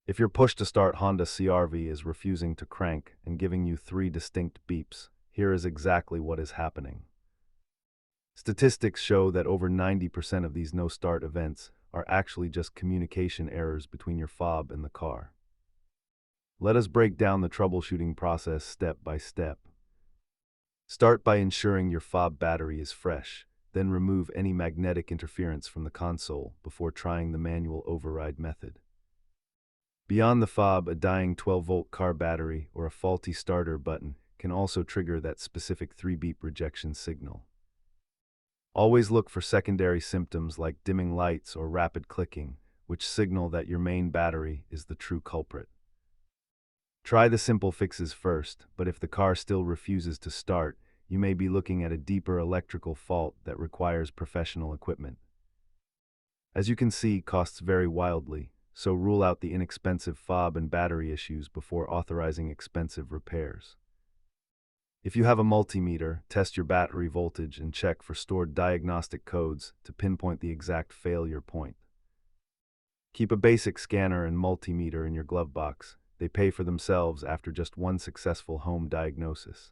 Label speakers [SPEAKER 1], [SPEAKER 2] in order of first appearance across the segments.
[SPEAKER 1] If your push-to-start Honda CR-V is refusing to crank and giving you three distinct beeps, here is exactly what is happening. Statistics show that over 90% of these no-start events are actually just communication errors between your fob and the car. Let us break down the troubleshooting process step by step. Start by ensuring your fob battery is fresh, then remove any magnetic interference from the console before trying the manual override method. Beyond the fob, a dying 12-volt car battery or a faulty starter button can also trigger that specific 3-beep rejection signal. Always look for secondary symptoms like dimming lights or rapid clicking, which signal that your main battery is the true culprit. Try the simple fixes first, but if the car still refuses to start, you may be looking at a deeper electrical fault that requires professional equipment. As you can see, costs vary wildly, so rule out the inexpensive fob and battery issues before authorizing expensive repairs. If you have a multimeter, test your battery voltage and check for stored diagnostic codes to pinpoint the exact failure point. Keep a basic scanner and multimeter in your glove box. They pay for themselves after just one successful home diagnosis.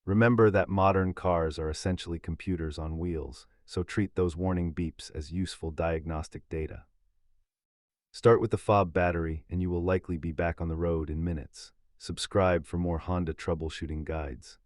[SPEAKER 1] Remember that modern cars are essentially computers on wheels, so treat those warning beeps as useful diagnostic data. Start with the fob battery and you will likely be back on the road in minutes. Subscribe for more Honda troubleshooting guides.